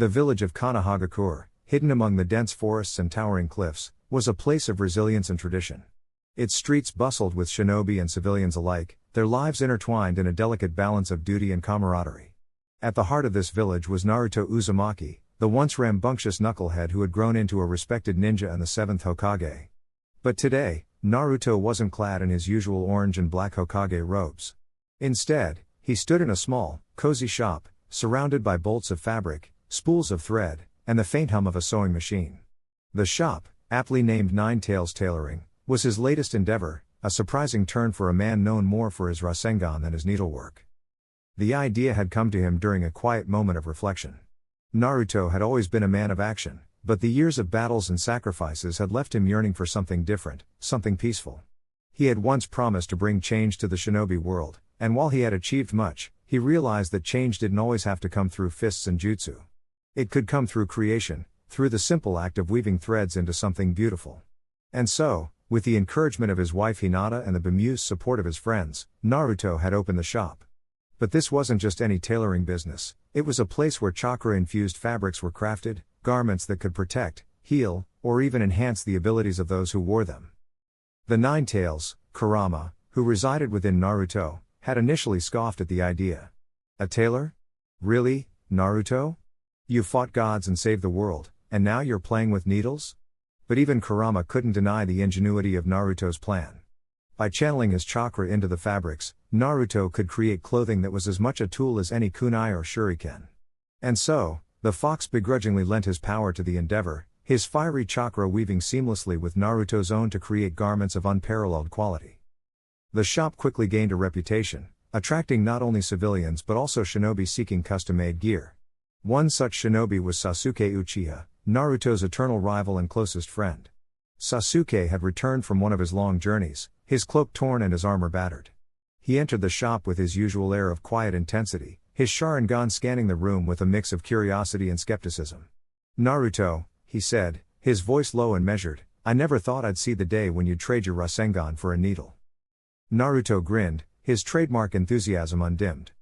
The village of Kanahagakure, hidden among the dense forests and towering cliffs, was a place of resilience and tradition. Its streets bustled with shinobi and civilians alike, their lives intertwined in a delicate balance of duty and camaraderie. At the heart of this village was Naruto Uzumaki, the once rambunctious knucklehead who had grown into a respected ninja and the 7th Hokage. But today, Naruto wasn't clad in his usual orange and black Hokage robes. Instead, he stood in a small, cozy shop, surrounded by bolts of fabric, spools of thread, and the faint hum of a sewing machine. The shop, aptly named Nine Tails Tailoring, was his latest endeavor, a surprising turn for a man known more for his Rasengan than his needlework. The idea had come to him during a quiet moment of reflection. Naruto had always been a man of action, but the years of battles and sacrifices had left him yearning for something different, something peaceful. He had once promised to bring change to the shinobi world, and while he had achieved much, he realized that change didn't always have to come through fists and jutsu. It could come through creation, through the simple act of weaving threads into something beautiful. And so, with the encouragement of his wife Hinata and the bemused support of his friends, Naruto had opened the shop. But this wasn't just any tailoring business, it was a place where chakra-infused fabrics were crafted, garments that could protect, heal, or even enhance the abilities of those who wore them. The Nine Tails, Kurama, who resided within Naruto, had initially scoffed at the idea. A tailor? Really, Naruto? You fought gods and saved the world, and now you're playing with needles? But even Kurama couldn't deny the ingenuity of Naruto's plan. By channeling his chakra into the fabrics, Naruto could create clothing that was as much a tool as any kunai or shuriken. And so, the fox begrudgingly lent his power to the endeavor, his fiery chakra weaving seamlessly with Naruto's own to create garments of unparalleled quality. The shop quickly gained a reputation, attracting not only civilians but also shinobi seeking custom-made gear. One such shinobi was Sasuke Uchiha, Naruto's eternal rival and closest friend. Sasuke had returned from one of his long journeys, his cloak torn and his armor battered. He entered the shop with his usual air of quiet intensity, his Sharingan scanning the room with a mix of curiosity and skepticism. "Naruto," he said, his voice low and measured, "I never thought I'd see the day when you'd trade your Rasengan for a needle." Naruto grinned, his trademark enthusiasm undimmed.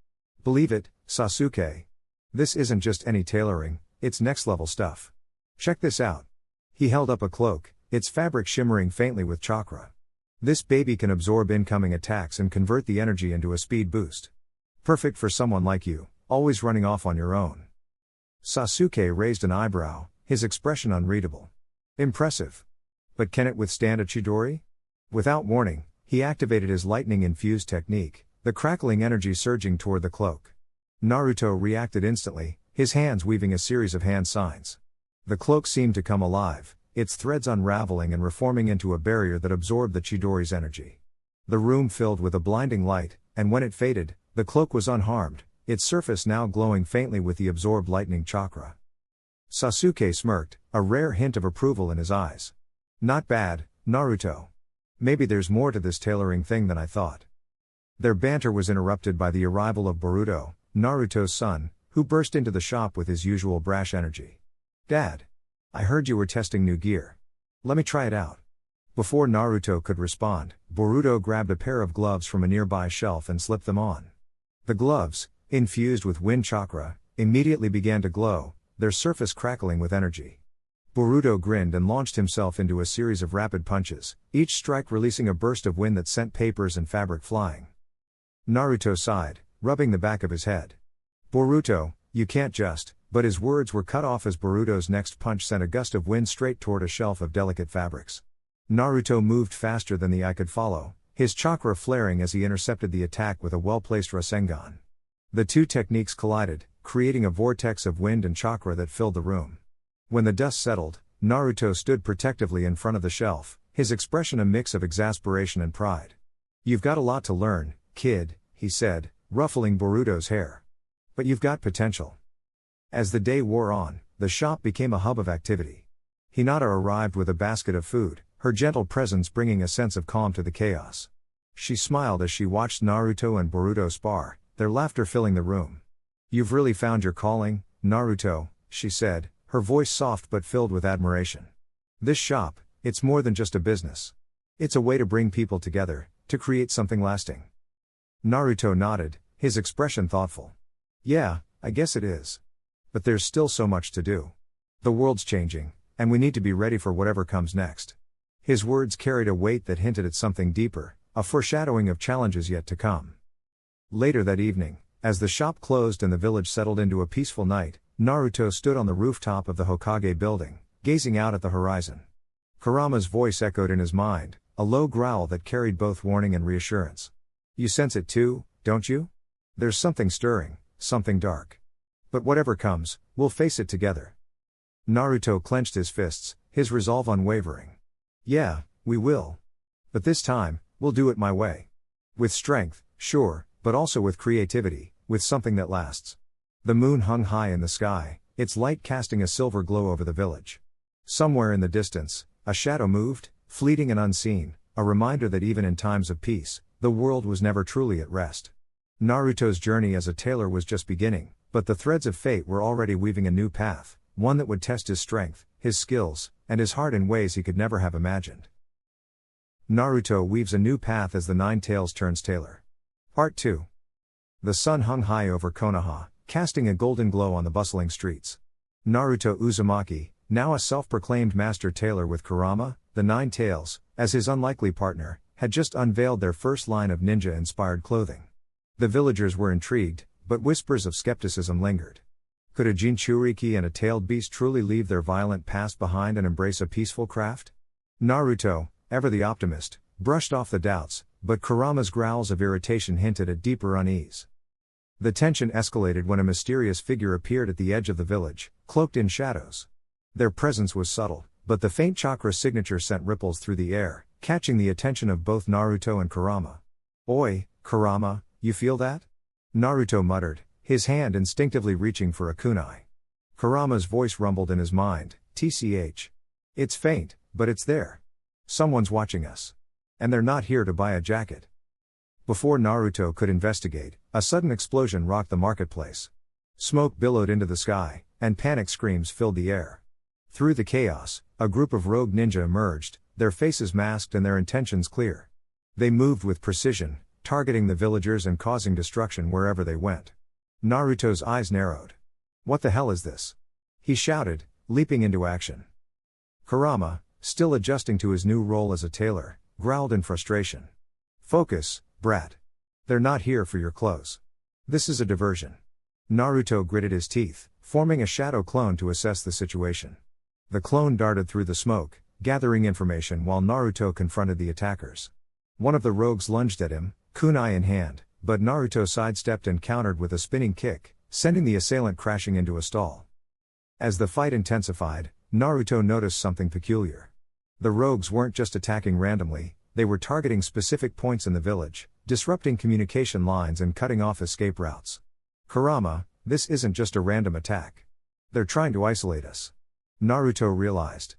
"Believe it, Sasuke. This isn't just any tailoring, it's next-level stuff. Check this out." He held up a cloak, its fabric shimmering faintly with chakra. "This baby can absorb incoming attacks and convert the energy into a speed boost. Perfect for someone like you, always running off on your own." Sasuke raised an eyebrow, his expression unreadable. "Impressive. But can it withstand a Chidori?" Without warning, he activated his lightning-infused technique, the crackling energy surging toward the cloak. Naruto reacted instantly, his hands weaving a series of hand signs. The cloak seemed to come alive, its threads unraveling and reforming into a barrier that absorbed the Chidori's energy. The room filled with a blinding light, and when it faded, the cloak was unharmed, its surface now glowing faintly with the absorbed lightning chakra. Sasuke smirked, a rare hint of approval in his eyes. "Not bad, Naruto. Maybe there's more to this tailoring thing than I thought." Their banter was interrupted by the arrival of Boruto, Naruto's son, who burst into the shop with his usual brash energy. "Dad, I heard you were testing new gear. Let me try it out." Before Naruto could respond, Boruto grabbed a pair of gloves from a nearby shelf and slipped them on. The gloves, infused with wind chakra, immediately began to glow, their surface crackling with energy. Boruto grinned and launched himself into a series of rapid punches, each strike releasing a burst of wind that sent papers and fabric flying. Naruto sighed, rubbing the back of his head. "Boruto, you can't just," but his words were cut off as Boruto's next punch sent a gust of wind straight toward a shelf of delicate fabrics. Naruto moved faster than the eye could follow, his chakra flaring as he intercepted the attack with a well-placed Rasengan. The two techniques collided, creating a vortex of wind and chakra that filled the room. When the dust settled, Naruto stood protectively in front of the shelf, his expression a mix of exasperation and pride. "You've got a lot to learn, kid," he said, ruffling Boruto's hair. "But you've got potential." As the day wore on, the shop became a hub of activity. Hinata arrived with a basket of food, her gentle presence bringing a sense of calm to the chaos. She smiled as she watched Naruto and Boruto spar, their laughter filling the room. "You've really found your calling, Naruto," she said, her voice soft but filled with admiration. "This shop, it's more than just a business. It's a way to bring people together, to create something lasting." Naruto nodded, his expression thoughtful. "Yeah, I guess it is. But there's still so much to do. The world's changing, and we need to be ready for whatever comes next. His words carried a weight that hinted at something deeper, a foreshadowing of challenges yet to come. Later that evening, as the shop closed and the village settled into a peaceful night, Naruto stood on the rooftop of the Hokage building, gazing out at the horizon. Kurama's voice echoed in his mind, a low growl that carried both warning and reassurance. You sense it too, don't you? There's something stirring, something dark. But whatever comes, we'll face it together. Naruto clenched his fists, his resolve unwavering. Yeah, we will. But this time, we'll do it my way. With strength, sure, but also with creativity, with something that lasts. The moon hung high in the sky, its light casting a silver glow over the village. Somewhere in the distance, a shadow moved, fleeting and unseen, a reminder that even in times of peace, the world was never truly at rest. Naruto's journey as a tailor was just beginning, but the threads of fate were already weaving a new path, one that would test his strength, his skills, and his heart in ways he could never have imagined. Naruto weaves a new path as the Nine Tails turns tailor. Part 2. The sun hung high over Konoha, casting a golden glow on the bustling streets. Naruto Uzumaki, now a self-proclaimed master tailor with Kurama, the Nine Tails, as his unlikely partner, had just unveiled their first line of ninja-inspired clothing. The villagers were intrigued, but whispers of skepticism lingered. Could a Jinchuriki and a tailed beast truly leave their violent past behind and embrace a peaceful craft? Naruto, ever the optimist, brushed off the doubts, but Kurama's growls of irritation hinted at deeper unease. The tension escalated when a mysterious figure appeared at the edge of the village, cloaked in shadows. Their presence was subtle, but the faint chakra signature sent ripples through the air, catching the attention of both Naruto and Kurama. Oi, Kurama, you feel that? Naruto muttered, his hand instinctively reaching for a kunai. Kurama's voice rumbled in his mind, TCH. It's faint, but it's there. Someone's watching us. And they're not here to buy a jacket. Before Naruto could investigate, a sudden explosion rocked the marketplace. Smoke billowed into the sky, and panic screams filled the air. Through the chaos, a group of rogue ninja emerged, their faces masked and their intentions clear. They moved with precision, targeting the villagers and causing destruction wherever they went. Naruto's eyes narrowed. What the hell is this? He shouted, leaping into action. Kurama, still adjusting to his new role as a tailor, growled in frustration. Focus, brat. They're not here for your clothes. This is a diversion. Naruto gritted his teeth, forming a shadow clone to assess the situation. The clone darted through the smoke, gathering information while Naruto confronted the attackers. One of the rogues lunged at him, kunai in hand, but Naruto sidestepped and countered with a spinning kick, sending the assailant crashing into a stall. As the fight intensified, Naruto noticed something peculiar. The rogues weren't just attacking randomly, they were targeting specific points in the village, disrupting communication lines and cutting off escape routes. Kurama, this isn't just a random attack. They're trying to isolate us. Naruto realized.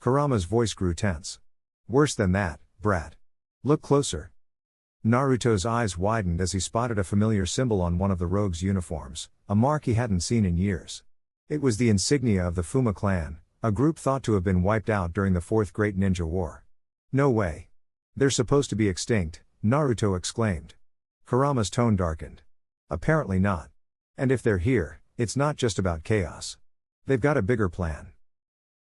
Kurama's voice grew tense. Worse than that, brat. Look closer. Naruto's eyes widened as he spotted a familiar symbol on one of the rogues' uniforms, a mark he hadn't seen in years. It was the insignia of the Fuma clan, a group thought to have been wiped out during the Fourth Great Ninja War. No way. They're supposed to be extinct, Naruto exclaimed. Kurama's tone darkened. Apparently not. And if they're here, it's not just about chaos. They've got a bigger plan.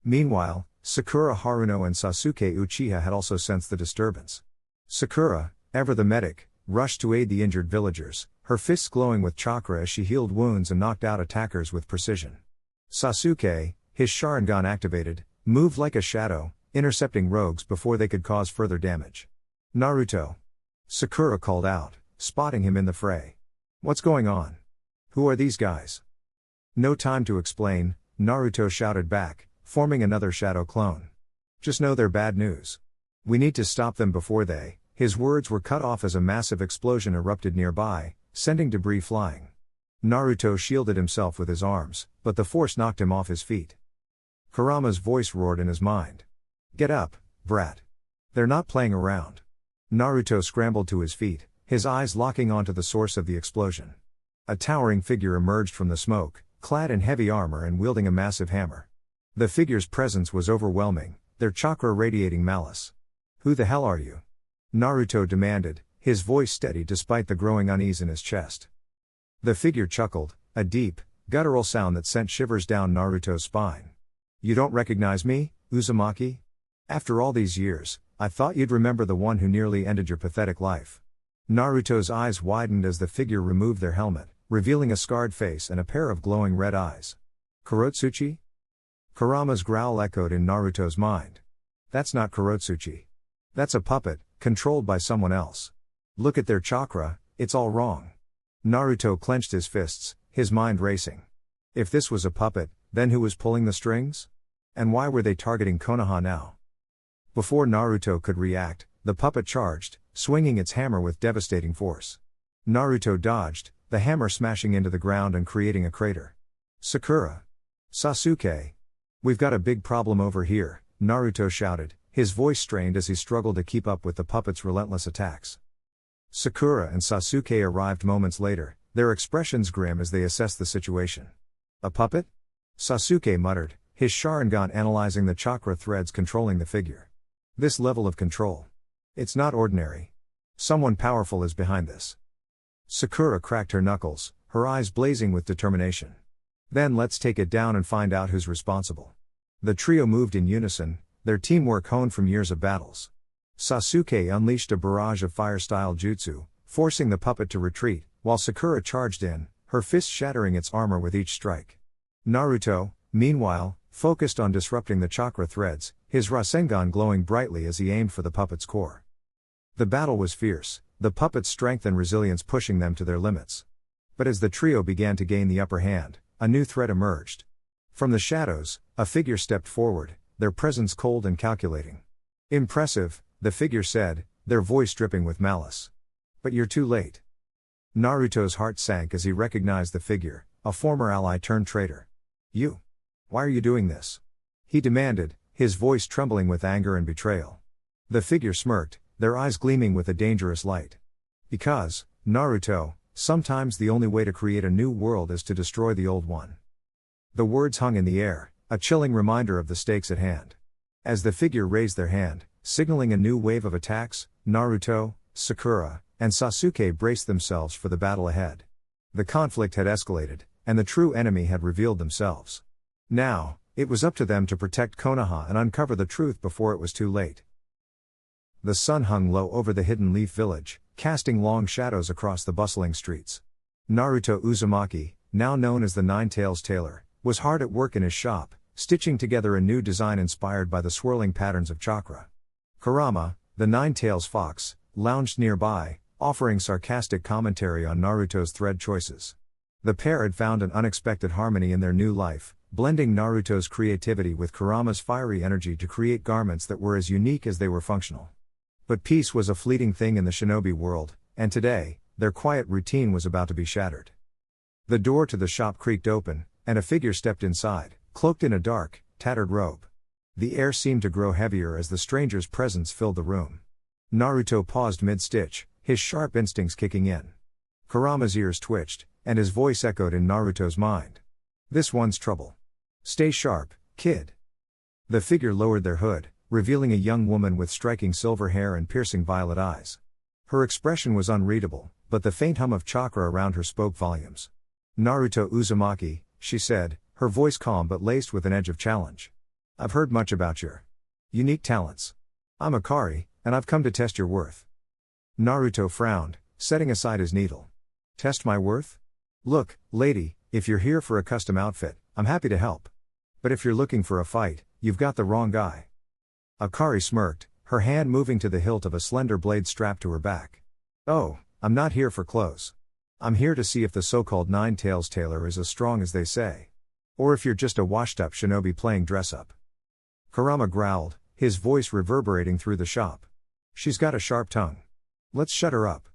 Meanwhile, Sakura Haruno and Sasuke Uchiha had also sensed the disturbance. Sakura, ever the medic, rushed to aid the injured villagers, her fists glowing with chakra as she healed wounds and knocked out attackers with precision. Sasuke, his Sharingan activated, moved like a shadow, intercepting rogues before they could cause further damage. Naruto. Sakura called out, spotting him in the fray. What's going on? Who are these guys? No time to explain, Naruto shouted back, forming another shadow clone. Just know they're bad news. We need to stop them before they. His words were cut off as a massive explosion erupted nearby, sending debris flying. Naruto shielded himself with his arms, but the force knocked him off his feet. Kurama's voice roared in his mind. Get up, brat. They're not playing around. Naruto scrambled to his feet, his eyes locking onto the source of the explosion. A towering figure emerged from the smoke, clad in heavy armor and wielding a massive hammer. The figure's presence was overwhelming, their chakra radiating malice. Who the hell are you? Naruto demanded, his voice steady despite the growing unease in his chest. The figure chuckled, a deep, guttural sound that sent shivers down Naruto's spine. You don't recognize me, Uzumaki? After all these years, I thought you'd remember the one who nearly ended your pathetic life. Naruto's eyes widened as the figure removed their helmet, revealing a scarred face and a pair of glowing red eyes. Kurotsuchi? Kurama's growl echoed in Naruto's mind. That's not Kurotsuchi. That's a puppet, controlled by someone else. Look at their chakra, it's all wrong. Naruto clenched his fists, his mind racing. If this was a puppet, then who was pulling the strings? And why were they targeting Konoha now? Before Naruto could react, the puppet charged, swinging its hammer with devastating force. Naruto dodged, the hammer smashing into the ground and creating a crater. Sakura! Sasuke! We've got a big problem over here, Naruto shouted, his voice strained as he struggled to keep up with the puppet's relentless attacks. Sakura and Sasuke arrived moments later, their expressions grim as they assessed the situation. A puppet? Sasuke muttered, his Sharingan analyzing the chakra threads controlling the figure. This level of control. It's not ordinary. Someone powerful is behind this. Sakura cracked her knuckles, her eyes blazing with determination. Then let's take it down and find out who's responsible. The trio moved in unison, their teamwork honed from years of battles. Sasuke unleashed a barrage of fire-style jutsu, forcing the puppet to retreat, while Sakura charged in, her fist shattering its armor with each strike. Naruto, meanwhile, focused on disrupting the chakra threads, his Rasengan glowing brightly as he aimed for the puppet's core. The battle was fierce, the puppet's strength and resilience pushing them to their limits. But as the trio began to gain the upper hand, a new threat emerged. From the shadows, a figure stepped forward, their presence cold and calculating. Impressive, the figure said, their voice dripping with malice. But you're too late. Naruto's heart sank as he recognized the figure, a former ally turned traitor. You? Why are you doing this? He demanded, his voice trembling with anger and betrayal. The figure smirked, their eyes gleaming with a dangerous light. Because, Naruto, sometimes the only way to create a new world is to destroy the old one. The words hung in the air, a chilling reminder of the stakes at hand. As the figure raised their hand, signaling a new wave of attacks, Naruto, Sakura, and Sasuke braced themselves for the battle ahead. The conflict had escalated, and the true enemy had revealed themselves. Now, it was up to them to protect Konoha and uncover the truth before it was too late. The sun hung low over the Hidden Leaf Village, casting long shadows across the bustling streets. Naruto Uzumaki, now known as the Nine-Tails Tailor, was hard at work in his shop, stitching together a new design inspired by the swirling patterns of chakra. Kurama, the Nine-Tails Fox, lounged nearby, offering sarcastic commentary on Naruto's thread choices. The pair had found an unexpected harmony in their new life, blending Naruto's creativity with Kurama's fiery energy to create garments that were as unique as they were functional. But peace was a fleeting thing in the shinobi world, and today, their quiet routine was about to be shattered. The door to the shop creaked open, and a figure stepped inside, cloaked in a dark, tattered robe. The air seemed to grow heavier as the stranger's presence filled the room. Naruto paused mid-stitch, his sharp instincts kicking in. Kurama's ears twitched, and his voice echoed in Naruto's mind. This one's trouble. Stay sharp, kid. The figure lowered their hood, revealing a young woman with striking silver hair and piercing violet eyes. Her expression was unreadable, but the faint hum of chakra around her spoke volumes. Naruto Uzumaki, she said, her voice calm but laced with an edge of challenge. I've heard much about your unique talents. I'm Akari, and I've come to test your worth. Naruto frowned, setting aside his needle. Test my worth? Look, lady, if you're here for a custom outfit, I'm happy to help. But if you're looking for a fight, you've got the wrong guy. Akari smirked, her hand moving to the hilt of a slender blade strapped to her back. Oh, I'm not here for clothes. I'm here to see if the so-called Nine-Tails Tailor is as strong as they say. Or if you're just a washed-up shinobi playing dress-up. Kurama growled, his voice reverberating through the shop. She's got a sharp tongue. Let's shut her up.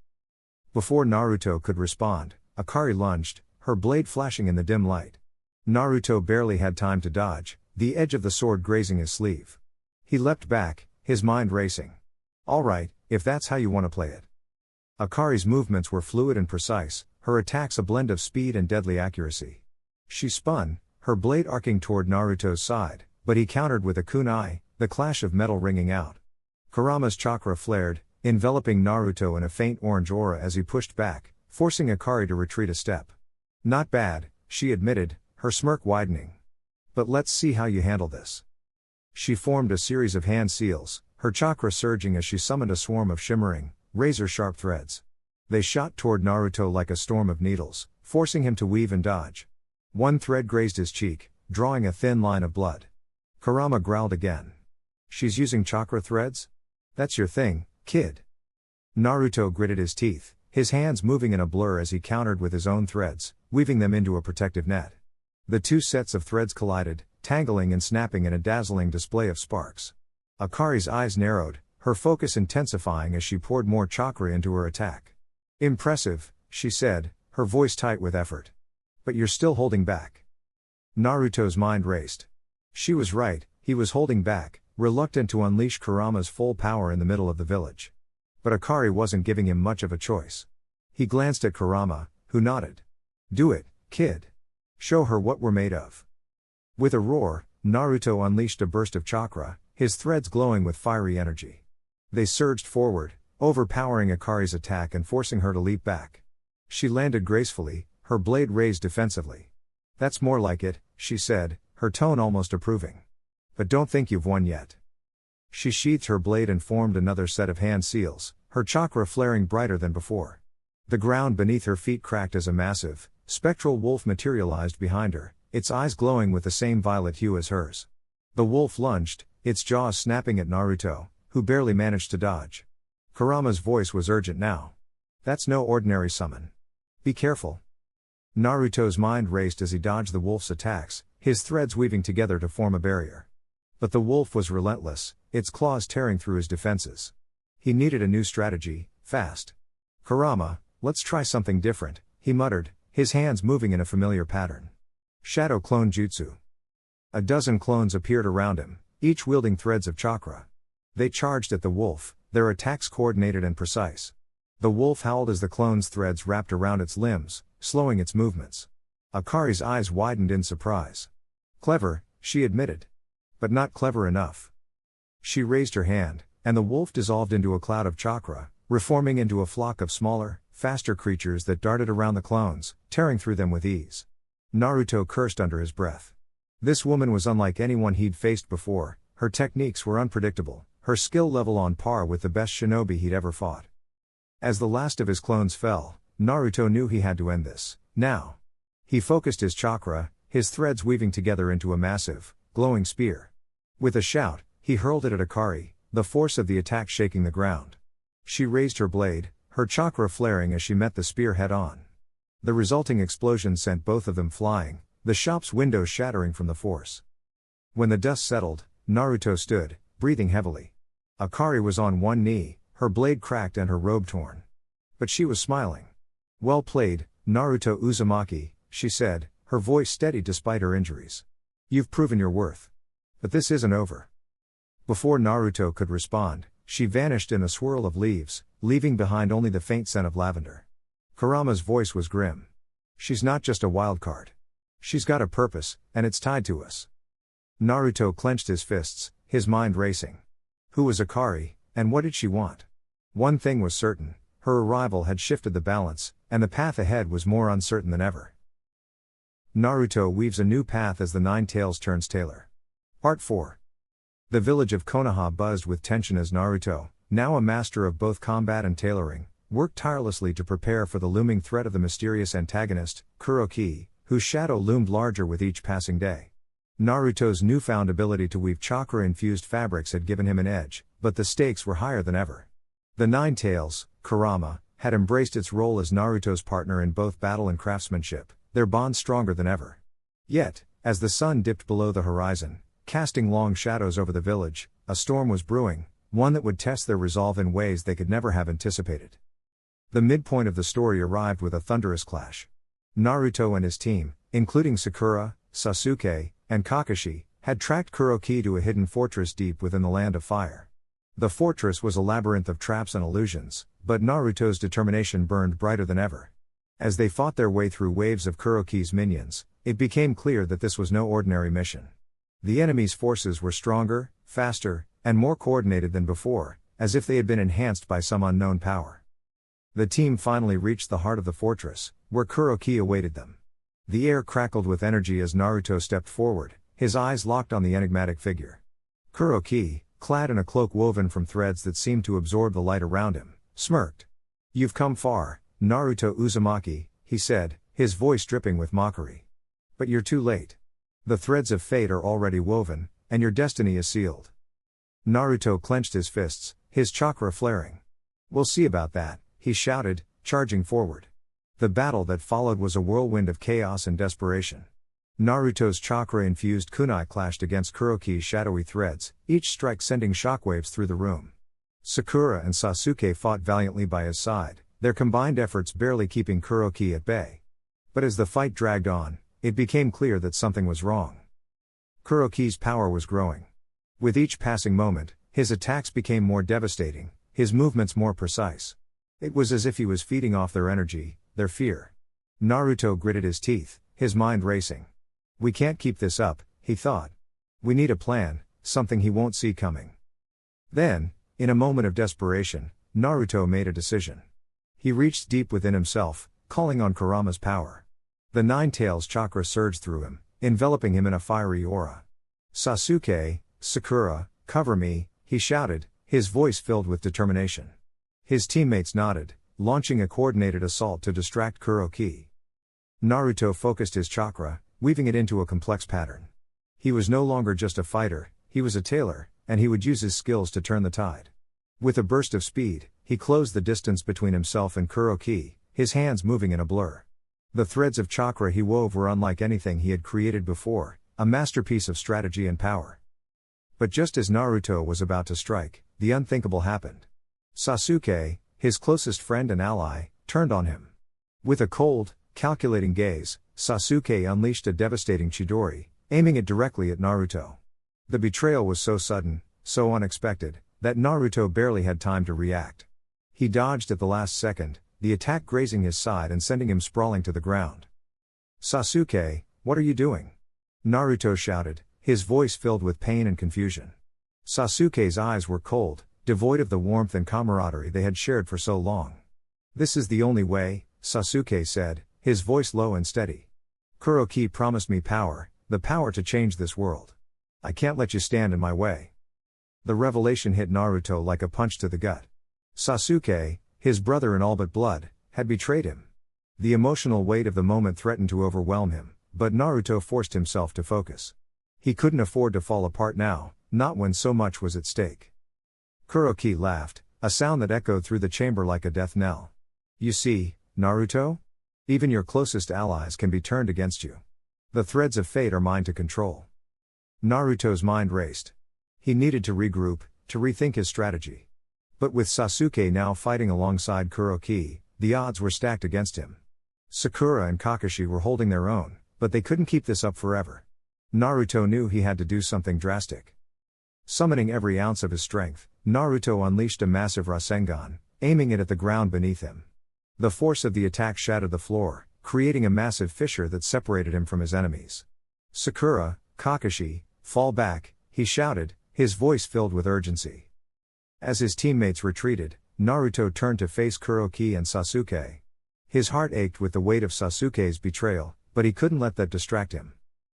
Before Naruto could respond, Akari lunged, her blade flashing in the dim light. Naruto barely had time to dodge, the edge of the sword grazing his sleeve. He leapt back, his mind racing. All right, if that's how you want to play it. Akari's movements were fluid and precise, her attacks a blend of speed and deadly accuracy. She spun, her blade arcing toward Naruto's side, but he countered with a kunai, the clash of metal ringing out. Kurama's chakra flared, enveloping Naruto in a faint orange aura as he pushed back, forcing Akari to retreat a step. Not bad, she admitted, her smirk widening. But let's see how you handle this. She formed a series of hand seals, her chakra surging as she summoned a swarm of shimmering, razor-sharp threads. They shot toward Naruto like a storm of needles, forcing him to weave and dodge. One thread grazed his cheek, drawing a thin line of blood. Kurama growled again. She's using chakra threads? That's your thing, kid. Naruto gritted his teeth, his hands moving in a blur as he countered with his own threads, weaving them into a protective net. The two sets of threads collided, tangling and snapping in a dazzling display of sparks. Akari's eyes narrowed, her focus intensifying as she poured more chakra into her attack. Impressive, she said, her voice tight with effort. But you're still holding back. Naruto's mind raced. She was right, he was holding back, reluctant to unleash Kurama's full power in the middle of the village. But Akari wasn't giving him much of a choice. He glanced at Kurama, who nodded. Do it, kid. Show her what we're made of. With a roar, Naruto unleashed a burst of chakra, his threads glowing with fiery energy. They surged forward, overpowering Akari's attack and forcing her to leap back. She landed gracefully, her blade raised defensively. That's more like it, she said, her tone almost approving. But don't think you've won yet. She sheathed her blade and formed another set of hand seals, her chakra flaring brighter than before. The ground beneath her feet cracked as a massive, spectral wolf materialized behind her, its eyes glowing with the same violet hue as hers. The wolf lunged, its jaws snapping at Naruto, who barely managed to dodge. Kurama's voice was urgent now. That's no ordinary summon. Be careful. Naruto's mind raced as he dodged the wolf's attacks, his threads weaving together to form a barrier. But the wolf was relentless, its claws tearing through his defenses. He needed a new strategy, fast. Kurama, let's try something different, he muttered, his hands moving in a familiar pattern. Shadow Clone Jutsu. A dozen clones appeared around him, each wielding threads of chakra. They charged at the wolf, their attacks coordinated and precise. The wolf howled as the clone's threads wrapped around its limbs, slowing its movements. Akari's eyes widened in surprise. Clever, she admitted. But not clever enough. She raised her hand, and the wolf dissolved into a cloud of chakra, reforming into a flock of smaller, faster creatures that darted around the clones, tearing through them with ease. Naruto cursed under his breath. This woman was unlike anyone he'd faced before, her techniques were unpredictable, her skill level on par with the best shinobi he'd ever fought. As the last of his clones fell, Naruto knew he had to end this, now. He focused his chakra, his threads weaving together into a massive, glowing spear. With a shout, he hurled it at Akari, the force of the attack shaking the ground. She raised her blade, her chakra flaring as she met the spear head-on. The resulting explosion sent both of them flying, the shop's windows shattering from the force. When the dust settled, Naruto stood, breathing heavily. Akari was on one knee, her blade cracked and her robe torn. But she was smiling. Well played, Naruto Uzumaki, she said, her voice steady despite her injuries. You've proven your worth. But this isn't over. Before Naruto could respond, she vanished in a swirl of leaves, leaving behind only the faint scent of lavender. Kurama's voice was grim. She's not just a wild card. She's got a purpose, and it's tied to us. Naruto clenched his fists, his mind racing. Who was Akari, and what did she want? One thing was certain, her arrival had shifted the balance, and the path ahead was more uncertain than ever. Naruto weaves a new path as the Nine Tails turns Tailor. Part 4. The village of Konoha buzzed with tension as Naruto, now a master of both combat and tailoring, worked tirelessly to prepare for the looming threat of the mysterious antagonist, Kuroki, whose shadow loomed larger with each passing day. Naruto's newfound ability to weave chakra-infused fabrics had given him an edge, but the stakes were higher than ever. The Nine Tails, Kurama, had embraced its role as Naruto's partner in both battle and craftsmanship, their bond stronger than ever. Yet, as the sun dipped below the horizon, casting long shadows over the village, a storm was brewing, one that would test their resolve in ways they could never have anticipated. The midpoint of the story arrived with a thunderous clash. Naruto and his team, including Sakura, Sasuke, and Kakashi, had tracked Kuroki to a hidden fortress deep within the Land of Fire. The fortress was a labyrinth of traps and illusions, but Naruto's determination burned brighter than ever. As they fought their way through waves of Kuroki's minions, it became clear that this was no ordinary mission. The enemy's forces were stronger, faster, and more coordinated than before, as if they had been enhanced by some unknown power. The team finally reached the heart of the fortress, where Kuroki awaited them. The air crackled with energy as Naruto stepped forward, his eyes locked on the enigmatic figure. Kuroki, clad in a cloak woven from threads that seemed to absorb the light around him, smirked. "You've come far, Naruto Uzumaki," he said, his voice dripping with mockery. "But you're too late. The threads of fate are already woven, and your destiny is sealed." Naruto clenched his fists, his chakra flaring. "We'll see about that," he shouted, charging forward. The battle that followed was a whirlwind of chaos and desperation. Naruto's chakra-infused kunai clashed against Kuroki's shadowy threads, each strike sending shockwaves through the room. Sakura and Sasuke fought valiantly by his side, their combined efforts barely keeping Kuroki at bay. But as the fight dragged on, it became clear that something was wrong. Kuroki's power was growing. With each passing moment, his attacks became more devastating, his movements more precise. It was as if he was feeding off their energy, their fear. Naruto gritted his teeth, his mind racing. "We can't keep this up," he thought. "We need a plan, something he won't see coming." Then, in a moment of desperation, Naruto made a decision. He reached deep within himself, calling on Kurama's power. The Nine Tails chakra surged through him, enveloping him in a fiery aura. "Sasuke, Sakura, cover me," he shouted, his voice filled with determination. His teammates nodded, launching a coordinated assault to distract Kuroki. Naruto focused his chakra, weaving it into a complex pattern. He was no longer just a fighter, he was a tailor, and he would use his skills to turn the tide. With a burst of speed, he closed the distance between himself and Kuroki, his hands moving in a blur. The threads of chakra he wove were unlike anything he had created before, a masterpiece of strategy and power. But just as Naruto was about to strike, the unthinkable happened. Sasuke, his closest friend and ally, turned on him. With a cold, calculating gaze, Sasuke unleashed a devastating Chidori, aiming it directly at Naruto. The betrayal was so sudden, so unexpected, that Naruto barely had time to react. He dodged at the last second, the attack grazing his side and sending him sprawling to the ground. "Sasuke, what are you doing?" Naruto shouted, his voice filled with pain and confusion. Sasuke's eyes were cold, devoid of the warmth and camaraderie they had shared for so long. "This is the only way," Sasuke said, his voice low and steady. "Kuroki promised me power, the power to change this world. I can't let you stand in my way." The revelation hit Naruto like a punch to the gut. Sasuke, his brother in all but blood, had betrayed him. The emotional weight of the moment threatened to overwhelm him, but Naruto forced himself to focus. He couldn't afford to fall apart now, not when so much was at stake. Kuroki laughed, a sound that echoed through the chamber like a death knell. "You see, Naruto? Even your closest allies can be turned against you. The threads of fate are mine to control." Naruto's mind raced. He needed to regroup, to rethink his strategy. But with Sasuke now fighting alongside Kuroki, the odds were stacked against him. Sakura and Kakashi were holding their own, but they couldn't keep this up forever. Naruto knew he had to do something drastic. Summoning every ounce of his strength, Naruto unleashed a massive Rasengan, aiming it at the ground beneath him. The force of the attack shattered the floor, creating a massive fissure that separated him from his enemies. "Sakura, Kakashi, fall back," he shouted, his voice filled with urgency. As his teammates retreated, Naruto turned to face Kuroki and Sasuke. His heart ached with the weight of Sasuke's betrayal, but he couldn't let that distract him.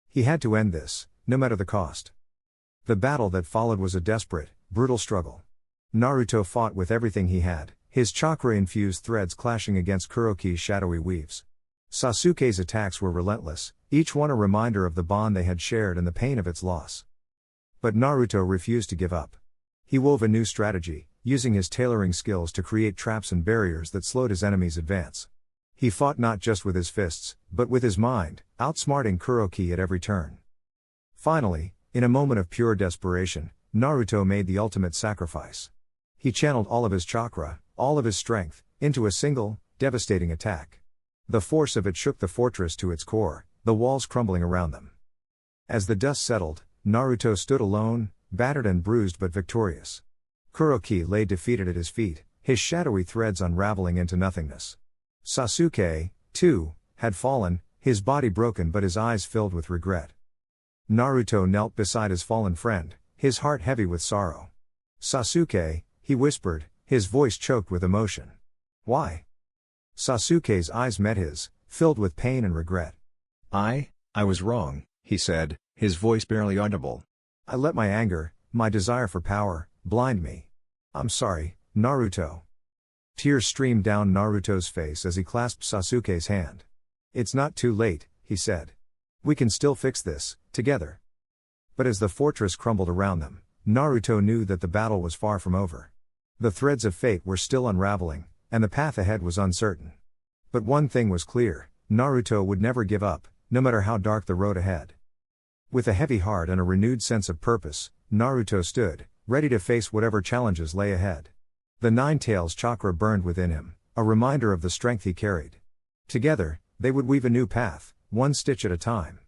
He had to end this, no matter the cost. The battle that followed was a desperate, brutal struggle. Naruto fought with everything he had, his chakra-infused threads clashing against Kuroki's shadowy weaves. Sasuke's attacks were relentless, each one a reminder of the bond they had shared and the pain of its loss. But Naruto refused to give up. He wove a new strategy, using his tailoring skills to create traps and barriers that slowed his enemies' advance. He fought not just with his fists, but with his mind, outsmarting Kuroki at every turn. Finally, in a moment of pure desperation, Naruto made the ultimate sacrifice. He channeled all of his chakra, all of his strength, into a single, devastating attack. The force of it shook the fortress to its core, the walls crumbling around them. As the dust settled, Naruto stood alone, battered and bruised but victorious. Kuroki lay defeated at his feet, his shadowy threads unraveling into nothingness. Sasuke, too, had fallen, his body broken but his eyes filled with regret. Naruto knelt beside his fallen friend, his heart heavy with sorrow. "Sasuke," he whispered, his voice choked with emotion. "Why?" Sasuke's eyes met his, filled with pain and regret. I was wrong, he said, his voice barely audible. I let my anger, my desire for power, blind me. I'm sorry, Naruto. Tears streamed down Naruto's face as he clasped Sasuke's hand. It's not too late, he said. We can still fix this, together. But as the fortress crumbled around them, Naruto knew that the battle was far from over. The threads of fate were still unraveling, and the path ahead was uncertain. But one thing was clear, Naruto would never give up, no matter how dark the road ahead. With a heavy heart and a renewed sense of purpose, Naruto stood, ready to face whatever challenges lay ahead. The Nine Tails chakra burned within him, a reminder of the strength he carried. Together, they would weave a new path, one stitch at a time.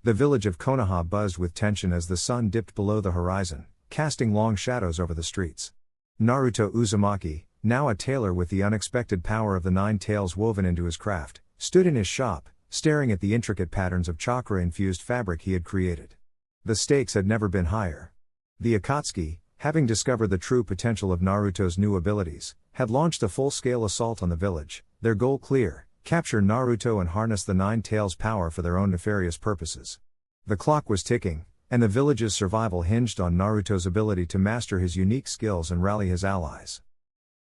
The village of Konoha buzzed with tension as the sun dipped below the horizon, casting long shadows over the streets. Naruto Uzumaki, now a tailor with the unexpected power of the Nine Tails woven into his craft, stood in his shop, staring at the intricate patterns of chakra-infused fabric he had created. The stakes had never been higher. The Akatsuki, having discovered the true potential of Naruto's new abilities, had launched a full-scale assault on the village, their goal clear: capture Naruto and harness the Nine Tails' power for their own nefarious purposes. The clock was ticking, and the village's survival hinged on Naruto's ability to master his unique skills and rally his allies.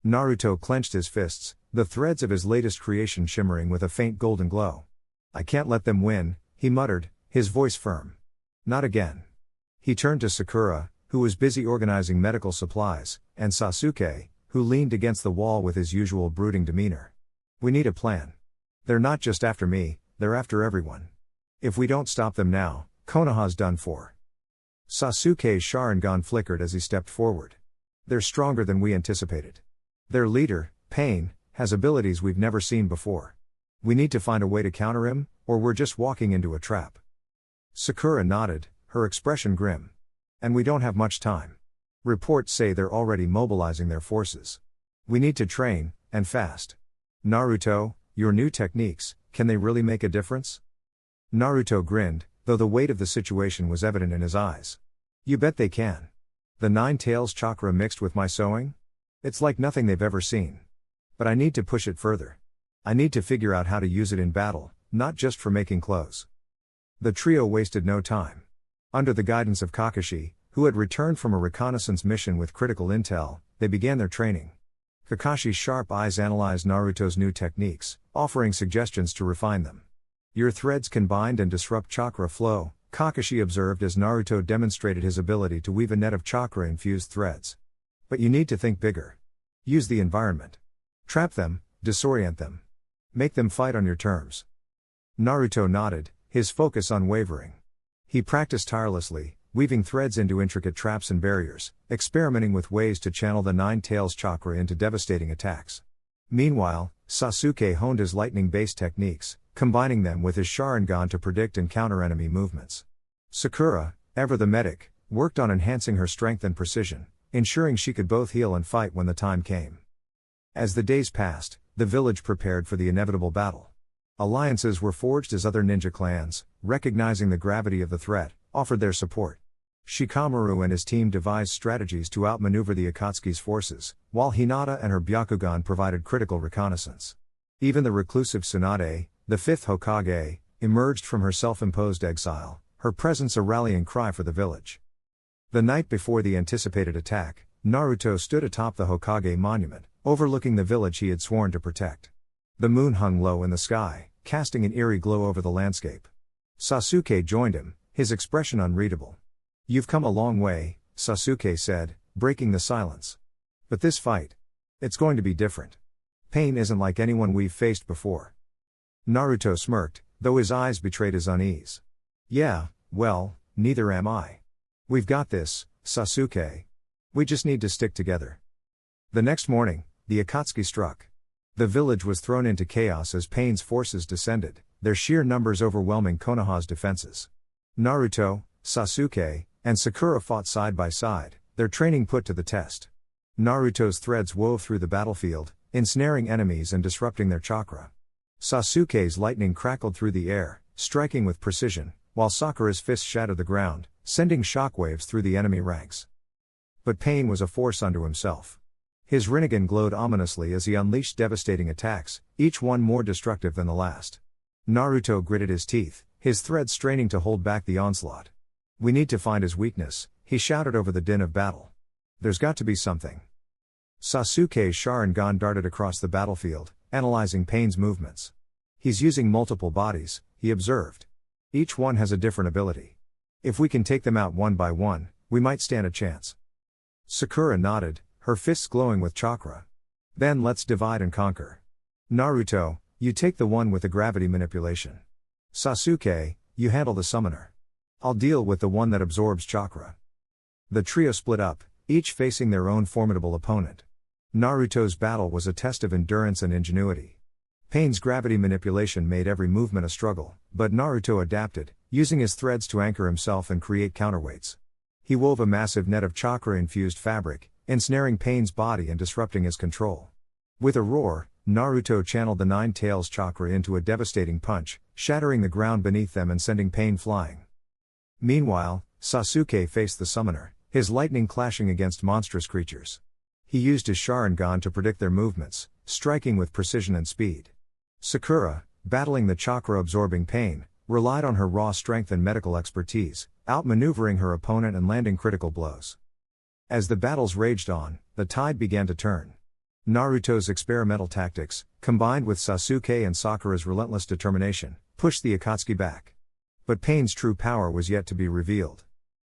Naruto clenched his fists, the threads of his latest creation shimmering with a faint golden glow. I can't let them win, he muttered, his voice firm. Not again. He turned to Sakura, who was busy organizing medical supplies, and Sasuke, who leaned against the wall with his usual brooding demeanor. We need a plan. They're not just after me, they're after everyone. If we don't stop them now, Konoha's done for. Sasuke's Sharingan flickered as he stepped forward. They're stronger than we anticipated. Their leader, Pain, has abilities we've never seen before. We need to find a way to counter him, or we're just walking into a trap. Sakura nodded, her expression grim. And we don't have much time. Reports say they're already mobilizing their forces. We need to train, and fast. Naruto, your new techniques, can they really make a difference? Naruto grinned, though the weight of the situation was evident in his eyes. You bet they can. The Nine Tails chakra mixed with my sewing? It's like nothing they've ever seen. But I need to push it further. I need to figure out how to use it in battle, not just for making clothes. The trio wasted no time. Under the guidance of Kakashi, who had returned from a reconnaissance mission with critical intel, they began their training. Kakashi's sharp eyes analyzed Naruto's new techniques, offering suggestions to refine them. Your threads can bind and disrupt chakra flow, Kakashi observed as Naruto demonstrated his ability to weave a net of chakra-infused threads. But you need to think bigger. Use the environment. Trap them, disorient them. Make them fight on your terms. Naruto nodded, his focus unwavering. He practiced tirelessly, weaving threads into intricate traps and barriers, experimenting with ways to channel the Nine Tails chakra into devastating attacks. Meanwhile, Sasuke honed his lightning-based techniques, combining them with his Sharingan to predict and counter enemy movements. Sakura, ever the medic, worked on enhancing her strength and precision, ensuring she could both heal and fight when the time came. As the days passed, the village prepared for the inevitable battle. Alliances were forged as other ninja clans, recognizing the gravity of the threat, offered their support. Shikamaru and his team devised strategies to outmaneuver the Akatsuki's forces, while Hinata and her Byakugan provided critical reconnaissance. Even the reclusive Tsunade, the fifth Hokage, emerged from her self-imposed exile, her presence a rallying cry for the village. The night before the anticipated attack, Naruto stood atop the Hokage monument, overlooking the village he had sworn to protect. The moon hung low in the sky, casting an eerie glow over the landscape. Sasuke joined him, his expression unreadable. You've come a long way, Sasuke said, breaking the silence. But this fight, it's going to be different. Pain isn't like anyone we've faced before. Naruto smirked, though his eyes betrayed his unease. Yeah, well, neither am I. We've got this, Sasuke. We just need to stick together. The next morning, the Akatsuki struck. The village was thrown into chaos as Pain's forces descended, their sheer numbers overwhelming Konoha's defenses. Naruto, Sasuke, and Sakura fought side by side, their training put to the test. Naruto's threads wove through the battlefield, ensnaring enemies and disrupting their chakra. Sasuke's lightning crackled through the air, striking with precision, while Sakura's fists shattered the ground, sending shockwaves through the enemy ranks. But Pain was a force unto himself. His Rinnegan glowed ominously as he unleashed devastating attacks, each one more destructive than the last. Naruto gritted his teeth, his threads straining to hold back the onslaught. "We need to find his weakness," he shouted over the din of battle. "There's got to be something." Sasuke's Sharingan darted across the battlefield, analyzing Pain's movements. "He's using multiple bodies," he observed. "Each one has a different ability. If we can take them out one by one, we might stand a chance." Sakura nodded, her fists glowing with chakra. "Then let's divide and conquer. Naruto, you take the one with the gravity manipulation. Sasuke, you handle the summoner. I'll deal with the one that absorbs chakra." The trio split up, each facing their own formidable opponent. Naruto's battle was a test of endurance and ingenuity. Pain's gravity manipulation made every movement a struggle, but Naruto adapted, using his threads to anchor himself and create counterweights. He wove a massive net of chakra-infused fabric, ensnaring Pain's body and disrupting his control. With a roar, Naruto channeled the Nine Tails chakra into a devastating punch, shattering the ground beneath them and sending Pain flying. Meanwhile, Sasuke faced the summoner, his lightning clashing against monstrous creatures. He used his Sharingan to predict their movements, striking with precision and speed. Sakura, battling the chakra-absorbing Pain, relied on her raw strength and medical expertise, outmaneuvering her opponent and landing critical blows. As the battles raged on, the tide began to turn. Naruto's experimental tactics, combined with Sasuke and Sakura's relentless determination, pushed the Akatsuki back. But Pain's true power was yet to be revealed.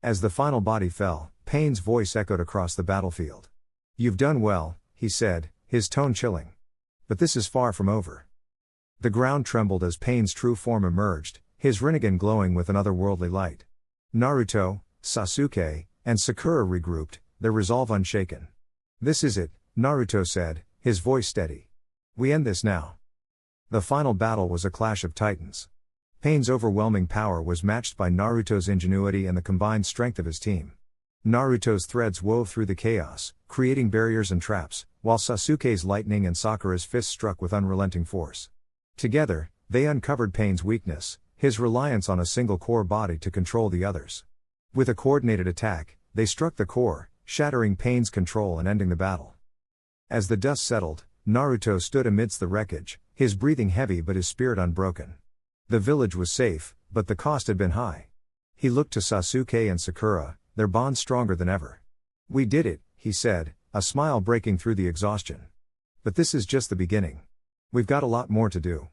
As the final body fell, Pain's voice echoed across the battlefield. "You've done well," he said, his tone chilling. "But this is far from over." The ground trembled as Pain's true form emerged, his Rinnegan glowing with an otherworldly light. Naruto, Sasuke, and Sakura regrouped, their resolve unshaken. "This is it," Naruto said, his voice steady. "We end this now." The final battle was a clash of titans. Pain's overwhelming power was matched by Naruto's ingenuity and the combined strength of his team. Naruto's threads wove through the chaos, creating barriers and traps, while Sasuke's lightning and Sakura's fists struck with unrelenting force. Together, they uncovered Pain's weakness, his reliance on a single core body to control the others. With a coordinated attack, they struck the core, shattering Pain's control and ending the battle. As the dust settled, Naruto stood amidst the wreckage, his breathing heavy but his spirit unbroken. The village was safe, but the cost had been high. He looked to Sasuke and Sakura, their bond stronger than ever. "We did it," he said, a smile breaking through the exhaustion. "But this is just the beginning. We've got a lot more to do."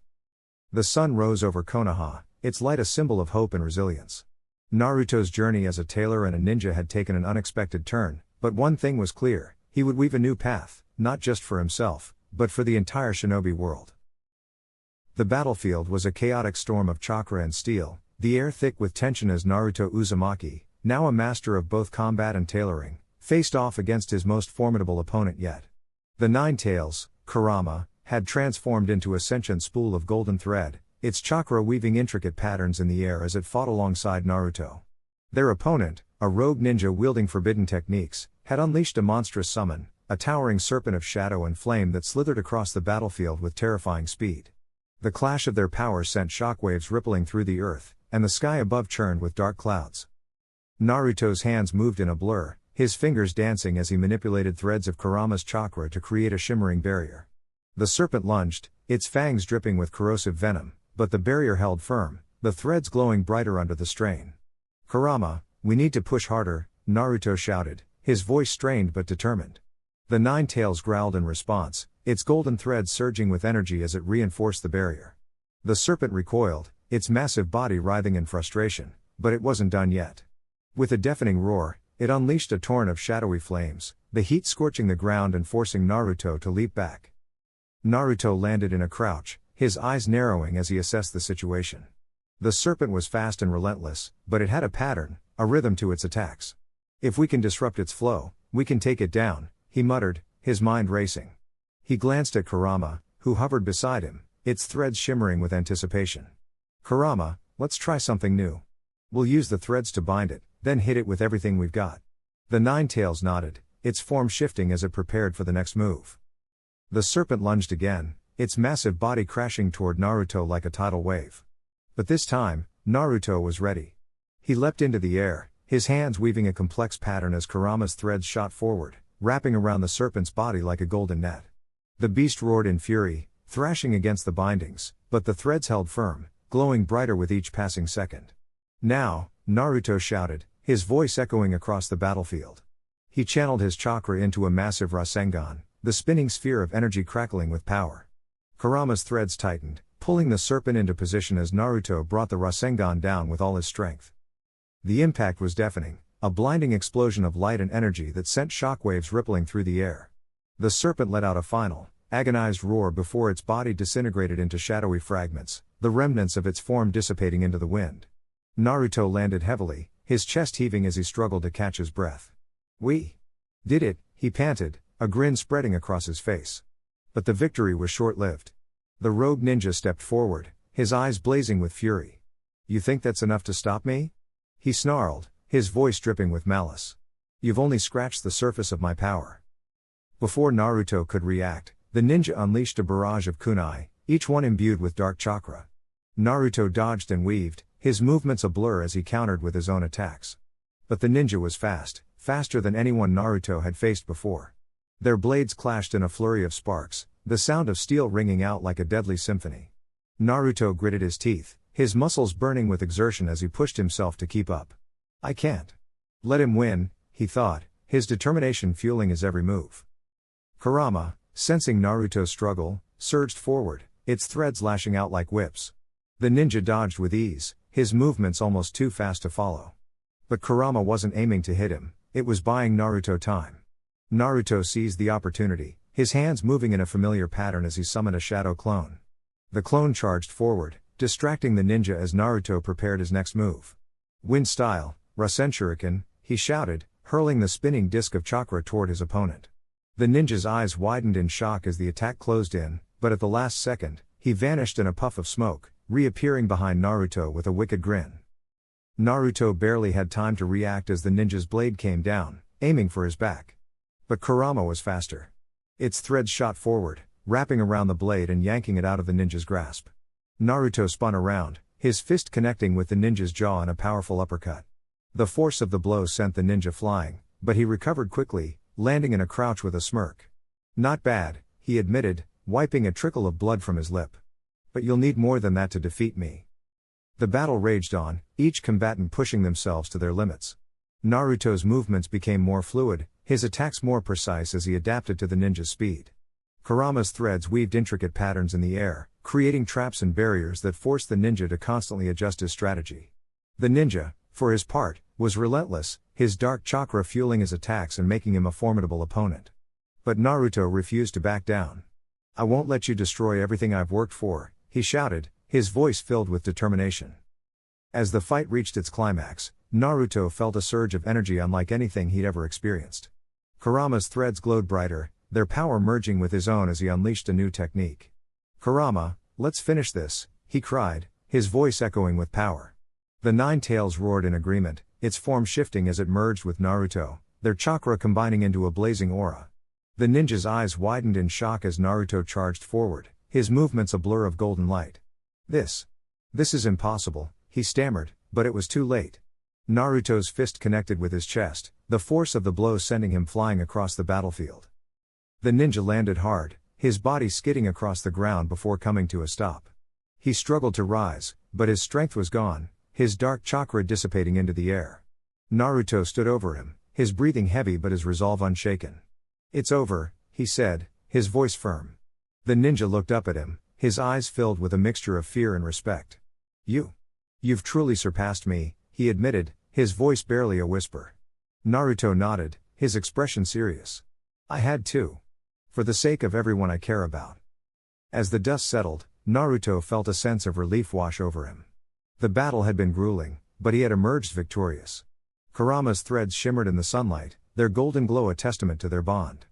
The sun rose over Konoha, its light a symbol of hope and resilience. Naruto's journey as a tailor and a ninja had taken an unexpected turn, but one thing was clear: he would weave a new path, not just for himself, but for the entire shinobi world. The battlefield was a chaotic storm of chakra and steel, the air thick with tension as Naruto Uzumaki, now a master of both combat and tailoring, faced off against his most formidable opponent yet. The Nine Tails, Kurama, had transformed into a sentient spool of golden thread, its chakra weaving intricate patterns in the air as it fought alongside Naruto. Their opponent, a rogue ninja wielding forbidden techniques, had unleashed a monstrous summon, a towering serpent of shadow and flame that slithered across the battlefield with terrifying speed. The clash of their powers sent shockwaves rippling through the earth, and the sky above churned with dark clouds. Naruto's hands moved in a blur, his fingers dancing as he manipulated threads of Kurama's chakra to create a shimmering barrier. The serpent lunged, its fangs dripping with corrosive venom, but the barrier held firm, the threads glowing brighter under the strain. "Kurama, we need to push harder," Naruto shouted, his voice strained but determined. The Nine Tails growled in response, its golden threads surging with energy as it reinforced the barrier. The serpent recoiled, its massive body writhing in frustration, but it wasn't done yet. With a deafening roar, it unleashed a torrent of shadowy flames, the heat scorching the ground and forcing Naruto to leap back. Naruto landed in a crouch, his eyes narrowing as he assessed the situation. The serpent was fast and relentless, but it had a pattern, a rhythm to its attacks. "If we can disrupt its flow, we can take it down," he muttered, his mind racing. He glanced at Kurama, who hovered beside him, its threads shimmering with anticipation. "Kurama, let's try something new. We'll use the threads to bind it, then hit it with everything we've got." The Nine Tails nodded, its form shifting as it prepared for the next move. The serpent lunged again, its massive body crashing toward Naruto like a tidal wave. But this time, Naruto was ready. He leapt into the air, his hands weaving a complex pattern as Kurama's threads shot forward, wrapping around the serpent's body like a golden net. The beast roared in fury, thrashing against the bindings, but the threads held firm, glowing brighter with each passing second. "Now," Naruto shouted, his voice echoing across the battlefield. He channeled his chakra into a massive Rasengan, the spinning sphere of energy crackling with power. Kurama's threads tightened, pulling the serpent into position as Naruto brought the Rasengan down with all his strength. The impact was deafening, a blinding explosion of light and energy that sent shockwaves rippling through the air. The serpent let out a final, agonized roar before its body disintegrated into shadowy fragments, the remnants of its form dissipating into the wind. Naruto landed heavily, his chest heaving as he struggled to catch his breath. "We did it," he panted, a grin spreading across his face. But the victory was short-lived. The rogue ninja stepped forward, his eyes blazing with fury. "You think that's enough to stop me?" he snarled, his voice dripping with malice. "You've only scratched the surface of my power." Before Naruto could react, the ninja unleashed a barrage of kunai, each one imbued with dark chakra. Naruto dodged and weaved, his movements a blur as he countered with his own attacks. But the ninja was fast, faster than anyone Naruto had faced before. Their blades clashed in a flurry of sparks, the sound of steel ringing out like a deadly symphony. Naruto gritted his teeth, his muscles burning with exertion as he pushed himself to keep up. "I can't let him win," he thought, his determination fueling his every move. Kurama, sensing Naruto's struggle, surged forward, its threads lashing out like whips. The ninja dodged with ease, his movements almost too fast to follow. But Kurama wasn't aiming to hit him, it was buying Naruto time. Naruto seized the opportunity, his hands moving in a familiar pattern as he summoned a shadow clone. The clone charged forward, distracting the ninja as Naruto prepared his next move. "Wind style, Rasen Shuriken," he shouted, hurling the spinning disc of chakra toward his opponent. The ninja's eyes widened in shock as the attack closed in, but at the last second, he vanished in a puff of smoke, reappearing behind Naruto with a wicked grin. Naruto barely had time to react as the ninja's blade came down, aiming for his back. But Kurama was faster. Its threads shot forward, wrapping around the blade and yanking it out of the ninja's grasp. Naruto spun around, his fist connecting with the ninja's jaw in a powerful uppercut. The force of the blow sent the ninja flying, but he recovered quickly, landing in a crouch with a smirk. "Not bad," he admitted, wiping a trickle of blood from his lip. "But you'll need more than that to defeat me." The battle raged on, each combatant pushing themselves to their limits. Naruto's movements became more fluid, his attacks more precise as he adapted to the ninja's speed. Kurama's threads weaved intricate patterns in the air, creating traps and barriers that forced the ninja to constantly adjust his strategy. The ninja, for his part, was relentless, his dark chakra fueling his attacks and making him a formidable opponent. But Naruto refused to back down. "I won't let you destroy everything I've worked for," he shouted, his voice filled with determination. As the fight reached its climax, Naruto felt a surge of energy unlike anything he'd ever experienced. Kurama's threads glowed brighter, their power merging with his own as he unleashed a new technique. "Kurama, let's finish this," he cried, his voice echoing with power. The nine tails roared in agreement, its form shifting as it merged with Naruto, their chakra combining into a blazing aura. The ninja's eyes widened in shock as Naruto charged forward, his movements a blur of golden light. This is impossible," he stammered, but it was too late. Naruto's fist connected with his chest, the force of the blow sending him flying across the battlefield. The ninja landed hard, his body skidding across the ground before coming to a stop. He struggled to rise, but his strength was gone, his dark chakra dissipating into the air. Naruto stood over him, his breathing heavy but his resolve unshaken. "It's over," he said, his voice firm. The ninja looked up at him, his eyes filled with a mixture of fear and respect. You've truly surpassed me," he admitted, his voice barely a whisper. Naruto nodded, his expression serious. "I had to. For the sake of everyone I care about." As the dust settled, Naruto felt a sense of relief wash over him. The battle had been grueling, but he had emerged victorious. Kurama's threads shimmered in the sunlight, their golden glow a testament to their bond.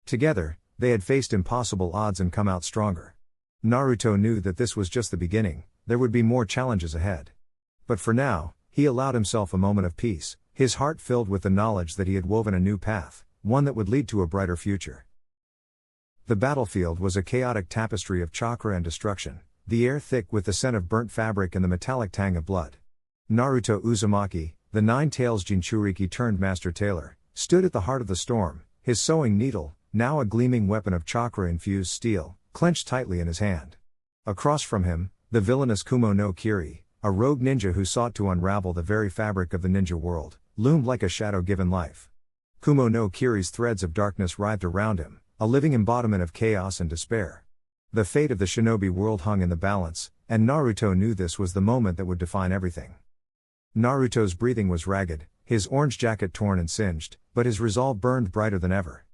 Together, they had faced impossible odds and come out stronger. Naruto knew that this was just the beginning, there would be more challenges ahead. But for now, he allowed himself a moment of peace, his heart filled with the knowledge that he had woven a new path, one that would lead to a brighter future. The battlefield was a chaotic tapestry of chakra and destruction, the air thick with the scent of burnt fabric and the metallic tang of blood. Naruto Uzumaki, the nine-tails Jinchuriki turned Master Tailor, stood at the heart of the storm, his sewing needle, now a gleaming weapon of chakra-infused steel, clenched tightly in his hand. Across from him, the villainous Kumo no Kiri, a rogue ninja who sought to unravel the very fabric of the ninja world, loomed like a shadow given life. Kumo no Kiri's threads of darkness writhed around him, a living embodiment of chaos and despair. The fate of the shinobi world hung in the balance, and Naruto knew this was the moment that would define everything. Naruto's breathing was ragged, his orange jacket torn and singed, but his resolve burned brighter than ever.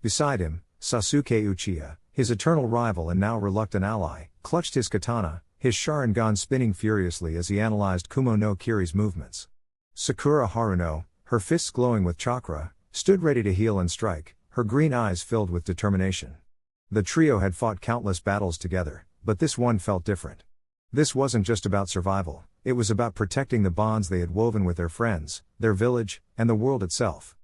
Beside him, Sasuke Uchiha, his eternal rival and now reluctant ally, clutched his katana, his Sharingan spinning furiously as he analyzed Kumo no Kiri's movements. Sakura Haruno, her fists glowing with chakra, stood ready to heal and strike, her green eyes filled with determination. The trio had fought countless battles together, but this one felt different. This wasn't just about survival, it was about protecting the bonds they had woven with their friends, their village, and the world itself.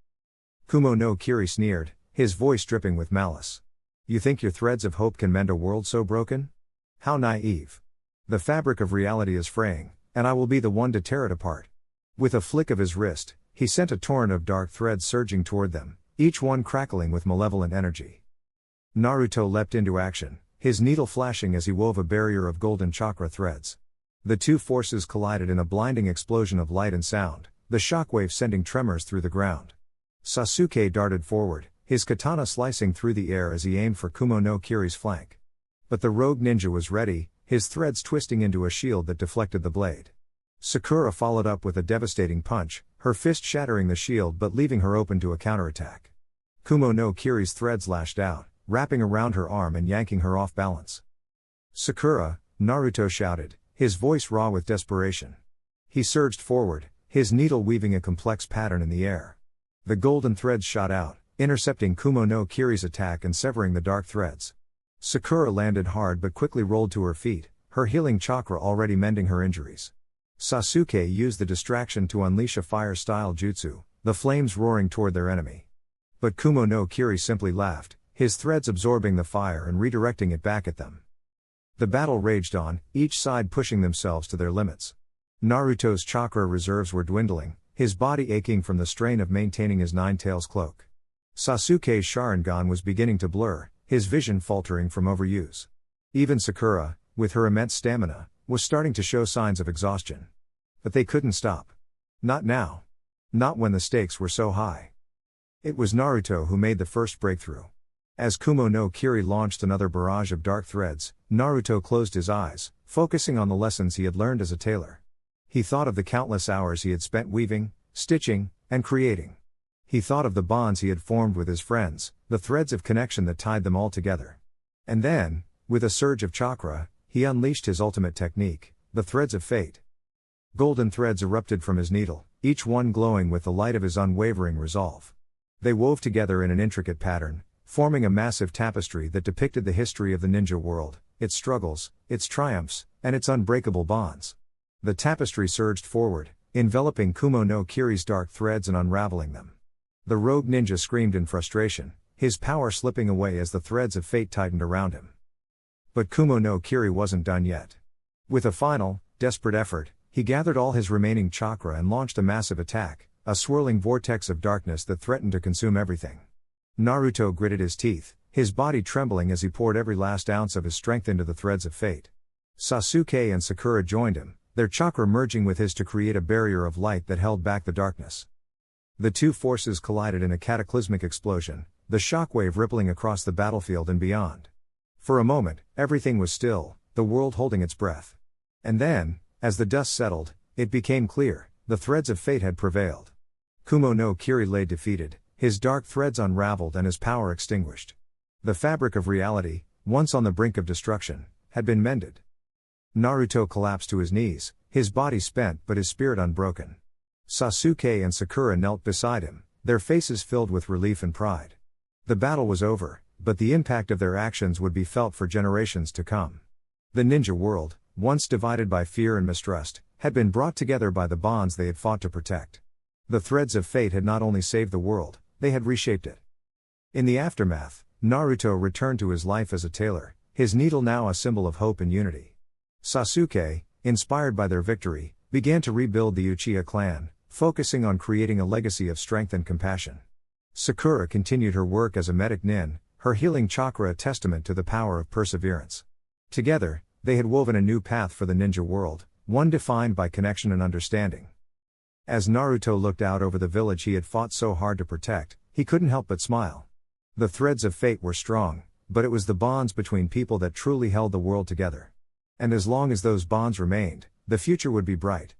Kumo no Kiri sneered, his voice dripping with malice. You think your threads of hope can mend a world so broken? How naive. The fabric of reality is fraying, and I will be the one to tear it apart. With a flick of his wrist, he sent a torrent of dark threads surging toward them, each one crackling with malevolent energy. Naruto leapt into action, his needle flashing as he wove a barrier of golden chakra threads. The two forces collided in a blinding explosion of light and sound, the shockwave sending tremors through the ground. Sasuke darted forward, his katana slicing through the air as he aimed for Kumo no Kiri's flank. But the rogue ninja was ready, his threads twisting into a shield that deflected the blade. Sakura followed up with a devastating punch, her fist shattering the shield but leaving her open to a counterattack. Kumo no Kiri's threads lashed out, wrapping around her arm and yanking her off balance. Sakura, Naruto shouted, his voice raw with desperation. He surged forward, his needle weaving a complex pattern in the air. The golden threads shot out, intercepting Kumo no Kiri's attack and severing the dark threads. Sakura landed hard but quickly rolled to her feet, her healing chakra already mending her injuries. Sasuke used the distraction to unleash a fire-style jutsu, the flames roaring toward their enemy. But Kumo no Kiri simply laughed, his threads absorbing the fire and redirecting it back at them. The battle raged on, each side pushing themselves to their limits. Naruto's chakra reserves were dwindling, his body aching from the strain of maintaining his nine-tails cloak. Sasuke's Sharingan was beginning to blur, his vision faltering from overuse. Even Sakura, with her immense stamina, was starting to show signs of exhaustion. But they couldn't stop. Not now. Not when the stakes were so high. It was Naruto who made the first breakthrough. As Kumo no Kiri launched another barrage of dark threads, Naruto closed his eyes, focusing on the lessons he had learned as a tailor. He thought of the countless hours he had spent weaving, stitching, and creating. He thought of the bonds he had formed with his friends, the threads of connection that tied them all together. And then, with a surge of chakra, he unleashed his ultimate technique, the threads of fate. Golden threads erupted from his needle, each one glowing with the light of his unwavering resolve. They wove together in an intricate pattern, forming a massive tapestry that depicted the history of the ninja world, its struggles, its triumphs, and its unbreakable bonds. The tapestry surged forward, enveloping Kumo no Kiri's dark threads and unraveling them. The rogue ninja screamed in frustration, his power slipping away as the threads of fate tightened around him. But Kumo no Kiri wasn't done yet. With a final, desperate effort, he gathered all his remaining chakra and launched a massive attack, a swirling vortex of darkness that threatened to consume everything. Naruto gritted his teeth, his body trembling as he poured every last ounce of his strength into the threads of fate. Sasuke and Sakura joined him, their chakra merging with his to create a barrier of light that held back the darkness. The two forces collided in a cataclysmic explosion, the shockwave rippling across the battlefield and beyond. For a moment, everything was still, the world holding its breath. And then, as the dust settled, it became clear, the threads of fate had prevailed. Kumo no Kiri lay defeated, his dark threads unraveled and his power extinguished. The fabric of reality, once on the brink of destruction, had been mended. Naruto collapsed to his knees, his body spent but his spirit unbroken. Sasuke and Sakura knelt beside him, their faces filled with relief and pride. The battle was over, but the impact of their actions would be felt for generations to come. The ninja world, once divided by fear and mistrust, had been brought together by the bonds they had fought to protect. The threads of fate had not only saved the world, they had reshaped it. In the aftermath, Naruto returned to his life as a tailor, his needle now a symbol of hope and unity. Sasuke, inspired by their victory, began to rebuild the Uchiha clan, focusing on creating a legacy of strength and compassion. Sakura continued her work as a medic nin, her healing chakra a testament to the power of perseverance. Together, they had woven a new path for the ninja world, one defined by connection and understanding. As Naruto looked out over the village he had fought so hard to protect, he couldn't help but smile. The threads of fate were strong, but it was the bonds between people that truly held the world together. And as long as those bonds remained, the future would be bright.